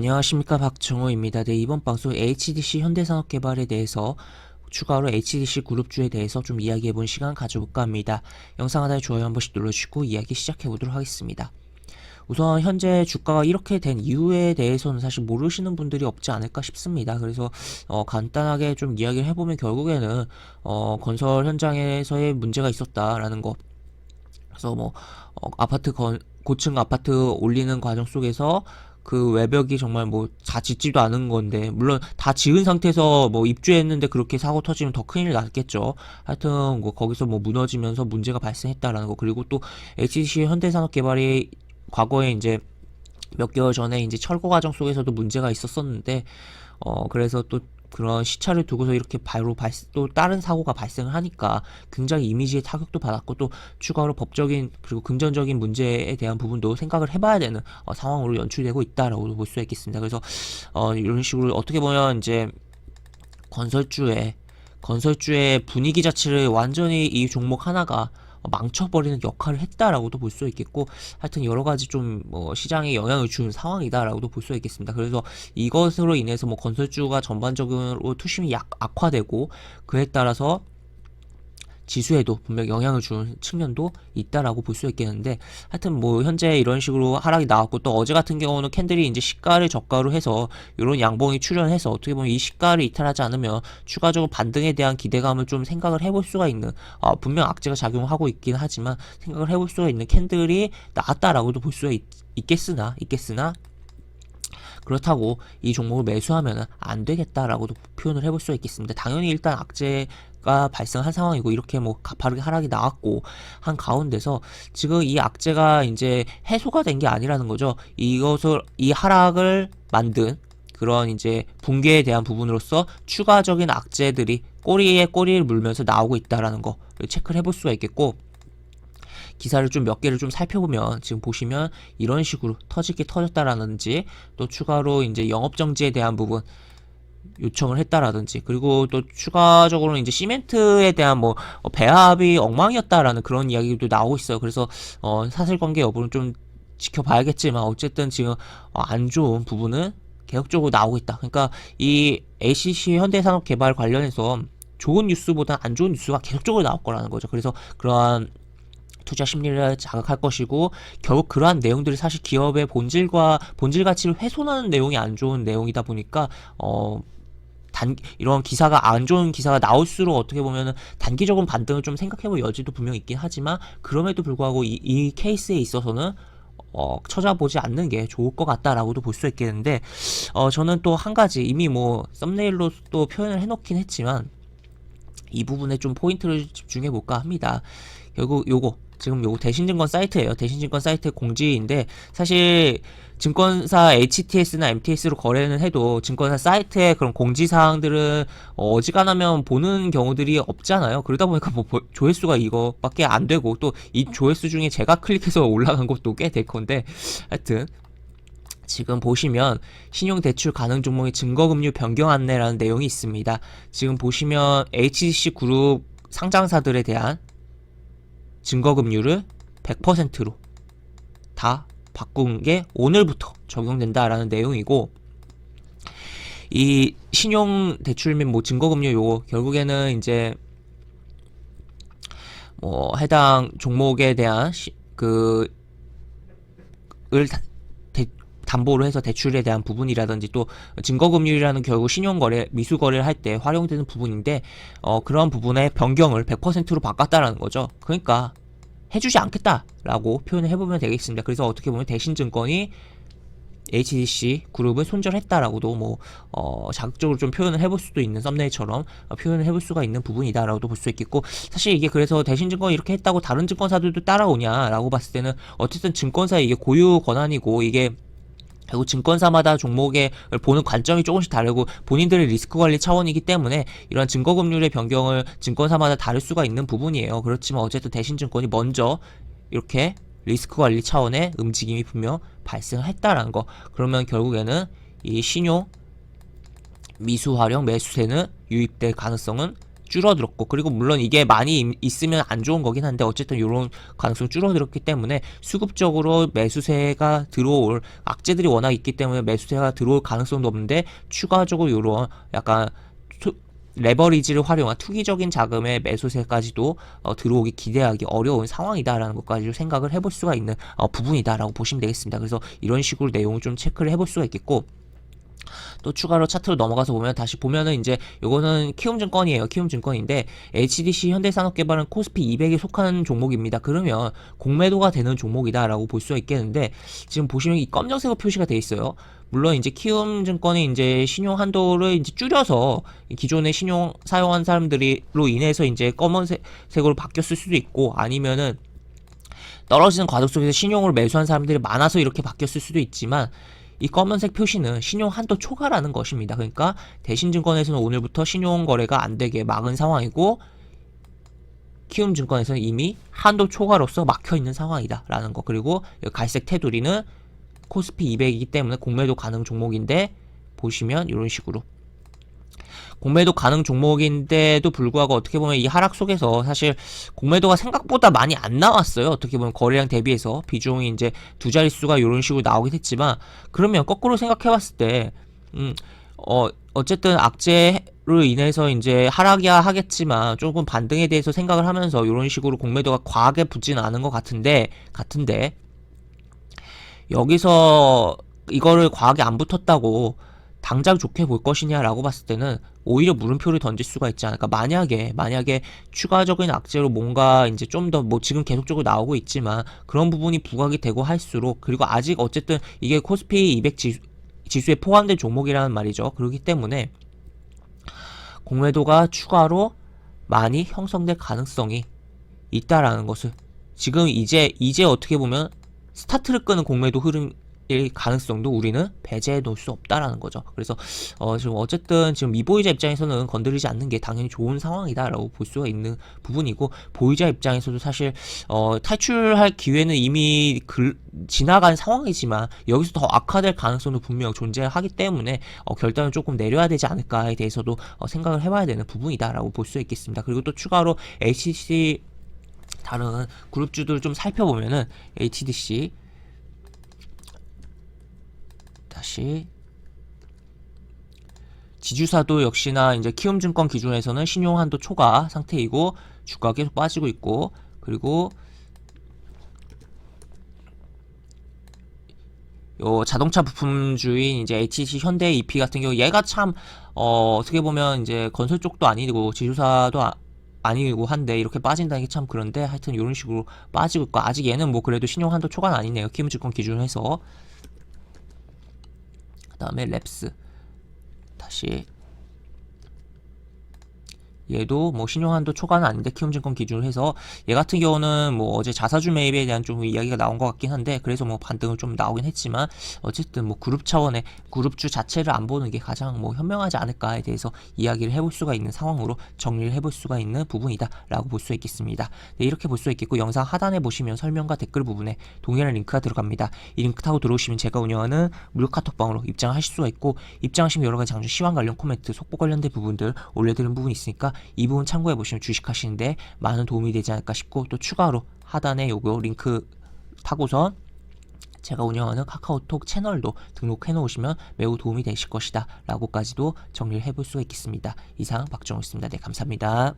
안녕하십니까, 박정호입니다. 네, 이번 방송 HDC 현대산업개발에 대해서 추가로 HDC 그룹주에 대해서 좀 이야기해본 시간 가져볼까 합니다. 영상 하단에 좋아요 한 번씩 눌러주시고 이야기 시작해보도록 하겠습니다. 우선 현재 주가가 이렇게 된 이유에 대해서는 사실 모르시는 분들이 없지 않을까 싶습니다. 그래서 간단하게 좀 이야기를 해보면 결국에는 건설 현장에서의 문제가 있었다라는 거. 그래서 고층 아파트 올리는 과정 속에서 그 외벽이 정말 뭐 다 짓지도 않은 건데, 물론 다 지은 상태에서 뭐 입주했는데 그렇게 사고 터지면 더 큰일 났겠죠. 하여튼 뭐 거기서 뭐 무너지면서 문제가 발생했다라는 거. 그리고 또 HDC 현대산업개발이 과거에 이제 몇 개월 전에 이제 철거 과정 속에서도 문제가 있었었는데, 그래서 또 그런 시차를 두고서 이렇게 바로 또 다른 사고가 발생을 하니까 굉장히 이미지에 타격도 받았고, 또 추가로 법적인 그리고 금전적인 문제에 대한 부분도 생각을 해봐야 되는 상황으로 연출되고 있다라고 볼 수 있겠습니다. 그래서 이런 식으로 어떻게 보면 이제 건설주의 분위기 자체를 완전히 이 종목 하나가 망쳐버리는 역할을 했다라고도 볼 수 있겠고, 하여튼 여러가지 좀 시장에 영향을 준 상황이다라고도 볼 수 있겠습니다. 그래서 이것으로 인해서 뭐 건설주가 전반적으로 투심이 악화되고, 그에 따라서 지수에도 분명 영향을 주는 측면도 있다라고 볼 수 있겠는데, 하여튼 뭐 현재 이런 식으로 하락이 나왔고, 또 어제 같은 경우는 캔들이 이제 시가를 저가로 해서 이런 양봉이 출현해서 어떻게 보면 이 시가를 이탈하지 않으면 추가적으로 반등에 대한 기대감을 좀 생각을 해볼 수가 있는, 분명 악재가 작용하고 있긴 하지만 생각을 해볼 수가 있는 캔들이 나왔다라고도 볼 수 있겠으나 그렇다고 이 종목을 매수하면 안 되겠다라고도 표현을 해볼 수 있겠습니다. 당연히 일단 악재가 발생한 상황이고, 이렇게 뭐 가파르게 하락이 나왔고 한 가운데서 지금 이 악재가 이제 해소가 된 게 아니라는 거죠. 이 하락을 만든 그런 이제 붕괴에 대한 부분으로서 추가적인 악재들이 꼬리에 꼬리를 물면서 나오고 있다라는 거 체크를 해볼 수가 있겠고, 기사를 좀 몇 개를 좀 살펴보면 지금 보시면 이런 식으로 터질 게 터졌다라든지, 또 추가로 이제 영업정지에 대한 부분 요청을 했다라든지, 그리고 또 추가적으로는 이제 시멘트에 대한 뭐 배합이 엉망이었다라는 그런 이야기도 나오고 있어요. 그래서 사실관계 여부는 좀 지켜봐야겠지만, 어쨌든 지금 안 좋은 부분은 계속적으로 나오고 있다. 그러니까 이 ACC 현대산업개발 관련해서 좋은 뉴스보다 안 좋은 뉴스가 계속적으로 나올 거라는 거죠. 그래서 그러한 투자 심리를 자극할 것이고, 결국 그러한 내용들이 사실 기업의 본질 가치를 훼손하는 내용이 안 좋은 내용이다 보니까 이런 기사가 안 좋은 기사가 나올수록 어떻게 보면은 단기적인 반등을 좀 생각해볼 여지도 분명히 있긴 하지만, 그럼에도 불구하고 이 케이스에 있어서는 찾아보지 않는 게 좋을 것 같다라고도 볼 수 있겠는데, 저는 또 한 가지 이미 뭐 썸네일로 또 표현을 해놓긴 했지만 이 부분에 좀 포인트를 집중해 볼까 합니다. 결국 지금 요거 대신증권 사이트예요. 대신증권 사이트 공지인데, 사실 증권사 HTS나 MTS로 거래는 해도 증권사 사이트에 그런 공지사항들은 어지간하면 보는 경우들이 없잖아요. 그러다 보니까 뭐 조회수가 이거밖에 안 되고, 또 이 조회수 중에 제가 클릭해서 올라간 것도 꽤 될 건데, 하여튼 지금 보시면 신용대출 가능 종목의 증거금융 변경 안내라는 내용이 있습니다. 지금 보시면 HDC 그룹 상장사들에 대한 증거금융을 100%로 다 바꾼 게 오늘부터 적용된다라는 내용이고, 이 신용대출 및 뭐 증거금융 요거 결국에는 이제 뭐 해당 종목에 대한 담보로 해서 대출에 대한 부분이라든지, 또 증거금융이라는 결국 신용거래, 미수거래를 할 때 활용되는 부분인데, 그런 부분의 변경을 100%로 바꿨다라는 거죠. 그러니까 해주지 않겠다라고 표현을 해보면 되겠습니다. 그래서 어떻게 보면 대신증권이 HDC 그룹을 손절했다라고도 뭐 자극적으로 좀 표현을 해볼 수도 있는, 썸네일처럼 표현을 해볼 수가 있는 부분이다라고도 볼 수 있겠고, 사실 이게 그래서 대신증권이 이렇게 했다고 다른 증권사들도 따라오냐라고 봤을 때는 어쨌든 증권사의 이게 고유 권한이고, 이게 결국 증권사마다 종목에 보는 관점이 조금씩 다르고 본인들의 리스크 관리 차원이기 때문에 이러한 증거금융의 변경을 증권사마다 다를 수가 있는 부분이에요. 그렇지만 어쨌든 대신증권이 먼저 이렇게 리스크 관리 차원의 움직임이 분명 발생했다라는 거. 그러면 결국에는 이 신용 미수 활용 매수세는 유입될 가능성은 줄어들었고, 그리고 물론 이게 많이 있으면 안 좋은 거긴 한데 어쨌든 이런 가능성이 줄어들었기 때문에 수급적으로 매수세가 들어올, 악재들이 워낙 있기 때문에 매수세가 들어올 가능성도 없는데 추가적으로 이런 약간 레버리지를 활용한 투기적인 자금의 매수세까지도 들어오기 기대하기 어려운 상황이다라는 것까지 생각을 해볼 수가 있는 부분이다라고 보시면 되겠습니다. 그래서 이런 식으로 내용을 좀 체크를 해볼 수가 있겠고, 또 추가로 차트로 넘어가서 보면, 다시 보면은 이제 요거는 키움증권이에요. 키움증권인데 HDC 현대산업개발은 코스피 200에 속하는 종목입니다. 그러면 공매도가 되는 종목이다라고 볼 수가 있겠는데, 지금 보시면 이 검정색으로 표시가 되어 있어요. 물론 이제 키움증권이 이제 신용 한도를 이제 줄여서 기존의 신용 사용한 사람들이로 인해서 이제 검은색으로 바뀌었을 수도 있고, 아니면은 떨어지는 과정 속에서 신용을 매수한 사람들이 많아서 이렇게 바뀌었을 수도 있지만, 이 검은색 표시는 신용 한도 초과라는 것입니다. 그러니까 대신증권에서는 오늘부터 신용 거래가 안 되게 막은 상황이고, 키움증권에서는 이미 한도 초과로서 막혀 있는 상황이다라는 거. 그리고 갈색 테두리는 코스피 200이기 때문에 공매도 가능 종목인데, 보시면 이런 식으로 공매도 가능 종목인데도 불구하고 어떻게 보면 이 하락 속에서 사실 공매도가 생각보다 많이 안 나왔어요. 어떻게 보면 거래량 대비해서 비중이 이제 두 자릿수가 이런 식으로 나오긴 했지만, 그러면 거꾸로 생각해봤을 때 어쨌든 악재로 인해서 이제 하락이야 하겠지만 조금 반등에 대해서 생각을 하면서 이런 식으로 공매도가 과하게 붙지는 않은 것 같은데 여기서 이거를 과하게 안 붙었다고 당장 좋게 볼 것이냐라고 봤을 때는 오히려 물음표를 던질 수가 있지 않을까. 만약에 추가적인 악재로 뭔가 이제 좀 더 뭐 지금 계속적으로 나오고 있지만 그런 부분이 부각이 되고 할수록, 그리고 아직 어쨌든 이게 코스피 200 지수에 포함된 종목이라는 말이죠. 그렇기 때문에 공매도가 추가로 많이 형성될 가능성이 있다라는 것을, 지금 이제 어떻게 보면 스타트를 끄는 공매도 흐름일 가능성도 우리는 배제해 놓을 수 없다라는 거죠. 그래서 지금 어쨌든 지금 미보이자 입장에서는 건드리지 않는 게 당연히 좋은 상황이다라고 볼 수가 있는 부분이고, 보이자 입장에서도 사실 탈출할 기회는 이미 지나간 상황이지만 여기서 더 악화될 가능성도 분명 존재하기 때문에 결단을 조금 내려야 되지 않을까에 대해서도 생각을 해봐야 되는 부분이다라고 볼 수 있겠습니다. 그리고 또 추가로 HDC 다른 그룹주들 좀 살펴보면은, HDC 다시 지주사도 역시나 이제 키움증권 기준에서는 신용한도 초과 상태이고 주가가 계속 빠지고 있고, 그리고 요 자동차 부품주인 이제 HDC 현대 EP 같은 경우 얘가 참 어떻게 보면 이제 건설 쪽도 아니고 지주사도 아니고 한데 이렇게 빠진다는 게 참 그런데, 하여튼 이런 식으로 빠지고 있고, 아직 얘는 뭐 그래도 신용 한도 초과는 아니네요. 키움증권 기준으로 해서. 그 다음에 랩스 다시, 얘도 뭐 신용한도 초과는 아닌데 키움증권 기준으로 해서, 얘 같은 경우는 뭐 어제 자사주 매입에 대한 좀 이야기가 나온 것 같긴 한데, 그래서 뭐 반등을 좀 나오긴 했지만 어쨌든 뭐 그룹 차원의 그룹주 자체를 안 보는 게 가장 뭐 현명하지 않을까에 대해서 이야기를 해볼 수가 있는 상황으로 정리를 해볼 수가 있는 부분이다 라고 볼 수 있겠습니다. 네, 이렇게 볼 수 있겠고, 영상 하단에 보시면 설명과 댓글 부분에 동일한 링크가 들어갑니다. 이 링크 타고 들어오시면 제가 운영하는 무료 카톡방으로 입장하실 수가 있고, 입장하시면 여러가지 장중 시황 관련 코멘트, 속보 관련된 부분들 올려드리는 부분이 있으니까 이 부분 참고해 보시면 주식하시는데 많은 도움이 되지 않을까 싶고, 또 추가로 하단에 요거 링크 타고선 제가 운영하는 카카오톡 채널도 등록해 놓으시면 매우 도움이 되실 것이다 라고까지도 정리를 해볼 수가 있겠습니다. 이상 박정우였습니다. 네, 감사합니다.